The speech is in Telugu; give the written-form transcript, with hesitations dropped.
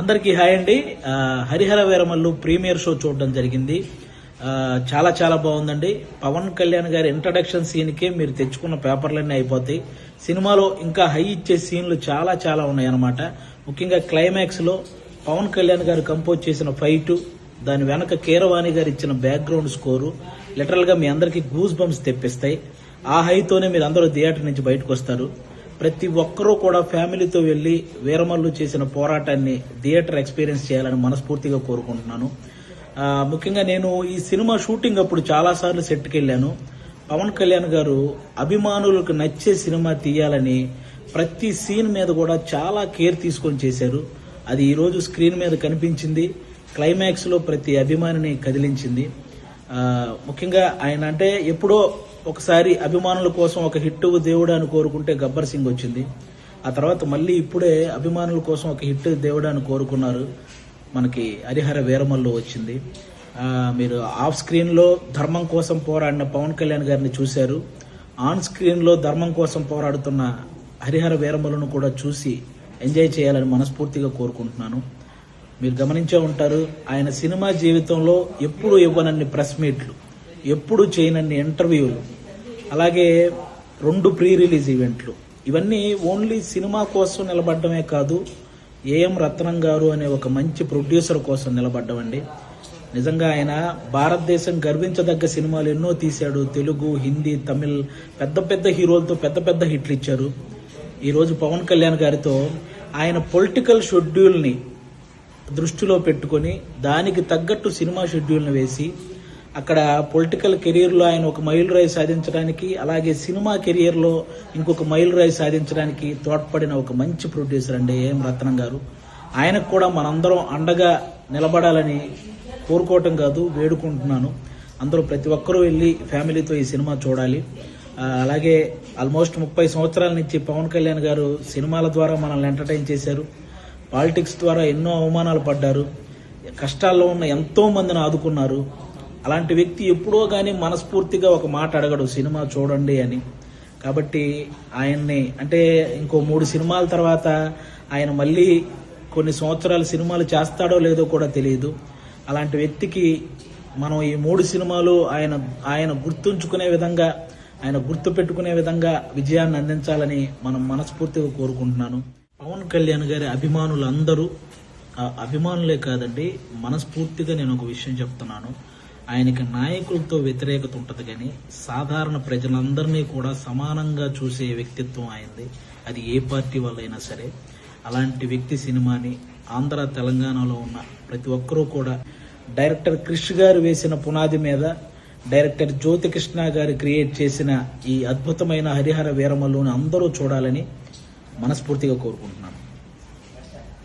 అందరికీ హాయ్ అండి. హరిహర వీరమల్లు ప్రీమియర్ షో చూడడం జరిగింది. చాలా చాలా బాగుందండి. పవన్ కళ్యాణ్ గారి ఇంట్రడక్షన్ సీన్కే మీరు తెచ్చుకున్న పేపర్లన్నీ అయిపోతాయి. సినిమాలో ఇంకా హై ఇచ్చే సీన్లు చాలా చాలా ఉన్నాయన్నమాట. ముఖ్యంగా క్లైమాక్స్ లో పవన్ కళ్యాణ్ గారు కంపోజ్ చేసిన ఫైట్, దాని వెనక కీరవాణి గారు ఇచ్చిన బ్యాక్గ్రౌండ్ స్కోరు లిటరల్ గా మీ అందరికీ గూస్ బంప్స్ తెప్పిస్తాయి. ఆ హైతోనే మీరు అందరూ థియేటర్ నుంచి బయటకు వస్తారు. ప్రతి ఒక్కరూ కూడా ఫ్యామిలీతో వెళ్లి వీరమల్లు చేసిన పోరాటాన్ని థియేటర్ ఎక్స్పీరియన్స్ చేయాలని మనస్ఫూర్తిగా కోరుకుంటున్నాను. ముఖ్యంగా నేను ఈ సినిమా షూటింగ్ అప్పుడు చాలా సార్లు సెట్కి వెళ్ళాను. పవన్ కళ్యాణ్ గారు అభిమానులకు నచ్చే సినిమా తీయాలని ప్రతి సీన్ మీద కూడా చాలా కేర్ తీసుకొని చేశారు. అది ఈ రోజు స్క్రీన్ మీద కనిపించింది. క్లైమాక్స్ లో ప్రతి అభిమానిని కదిలించింది. ముఖ్యంగా ఆయన అంటే ఎప్పుడో ఒకసారి అభిమానుల కోసం ఒక హిట్ దేవుడు అని కోరుకుంటే గబ్బర్ సింగ్ వచ్చింది. ఆ తర్వాత మళ్ళీ ఇప్పుడే అభిమానుల కోసం ఒక హిట్ దేవుడు అని కోరుకున్నారు. మనకి హరిహర వీరమల్లు వచ్చింది. మీరు ఆఫ్ స్క్రీన్ లో ధర్మం కోసం పోరాడిన పవన్ కళ్యాణ్ గారిని చూశారు. ఆన్ స్క్రీన్ లో ధర్మం కోసం పోరాడుతున్న హరిహర వీరమల్లును కూడా చూసి ఎంజాయ్ చేయాలని మనస్ఫూర్తిగా కోరుకుంటున్నాను. మీరు గమనించే ఉంటారు, ఆయన సినిమా జీవితంలో ఎప్పుడు ఇవ్వనన్ని ప్రెస్ మీట్లు, ఎప్పుడు చేయనన్ని ఇంటర్వ్యూలు, అలాగే 2 ప్రీ రిలీజ్ ఈవెంట్లు, ఇవన్నీ ఓన్లీ సినిమా కోసం నిలబడ్డమే కాదు, ఏఎం రత్నం గారు అనే ఒక మంచి ప్రొడ్యూసర్ కోసం నిలబడ్డమండి. నిజంగా ఆయన భారతదేశం గర్వించదగ్గ సినిమాలు ఎన్నో తీశాడు. తెలుగు, హిందీ, తమిళ్ పెద్ద పెద్ద హీరోలతో పెద్ద పెద్ద హిట్లు ఇచ్చారు. ఈరోజు పవన్ కళ్యాణ్ గారితో ఆయన పొలిటికల్ షెడ్యూల్ని దృష్టిలో పెట్టుకొని దానికి తగ్గట్టు సినిమా షెడ్యూల్ని వేసి అక్కడ పొలిటికల్ కెరీర్లో ఆయన ఒక మైలురాయి సాధించడానికి, అలాగే సినిమా కెరియర్లో ఇంకొక మైలురాయి సాధించడానికి తోడ్పడిన ఒక మంచి ప్రొడ్యూసర్ అండి ఏఎం రత్నం గారు. ఆయనకు కూడా మనందరం అండగా నిలబడాలని కోరుకోవటం కాదు, వేడుకుంటున్నాను. అందరూ ప్రతి ఒక్కరూ వెళ్ళి ఫ్యామిలీతో ఈ సినిమా చూడాలి. అలాగే ఆల్మోస్ట్ 30 సంవత్సరాల నుంచి పవన్ కళ్యాణ్ గారు సినిమాల ద్వారా మనల్ని ఎంటర్టైన్ చేశారు. పాలిటిక్స్ ద్వారా ఎన్నో అవమానాలు పడ్డారు. కష్టాల్లో ఉన్న ఎంతో మందిని ఆదుకున్నారు. అలాంటి వ్యక్తి ఎప్పుడో కానీ మనస్ఫూర్తిగా ఒక మాట అడగడు, సినిమా చూడండి అని. కాబట్టి ఆయన్ని అంటే ఇంకో 3 సినిమాల తర్వాత ఆయన మళ్ళీ కొన్ని సంవత్సరాలు సినిమాలు చేస్తాడో లేదో కూడా తెలియదు. అలాంటి వ్యక్తికి మనం ఈ 3 సినిమాలు ఆయన గుర్తుంచుకునే విధంగా, ఆయన గుర్తు పెట్టుకునే విధంగా విజయాన్ని అందించాలని మనం మనస్ఫూర్తిగా కోరుకుంటున్నాను. పవన్ కళ్యాణ్ గారి అభిమానులందరూ, అభిమానులే కాదండి, మనస్ఫూర్తిగా నేను ఒక విషయం చెప్తున్నాను. ఆయనకి నాయకులతో వ్యతిరేకత ఉంటుంది, కానీ సాధారణ ప్రజలందరినీ కూడా సమానంగా చూసే వ్యక్తిత్వం ఆయనది. అది ఏ పార్టీ వల్లైనా సరే. అలాంటి వ్యక్తి సినిమాని ఆంధ్ర, తెలంగాణలో ఉన్న ప్రతి ఒక్కరూ కూడా డైరెక్టర్ క్రిష్ గారు వేసిన పునాది మీద డైరెక్టర్ జ్యోతికృష్ణ గారు క్రియేట్ చేసిన ఈ అద్భుతమైన హరిహర వీరమల్లుని అందరూ చూడాలని మనస్ఫూర్తిగా కోరుకుంటున్నాను.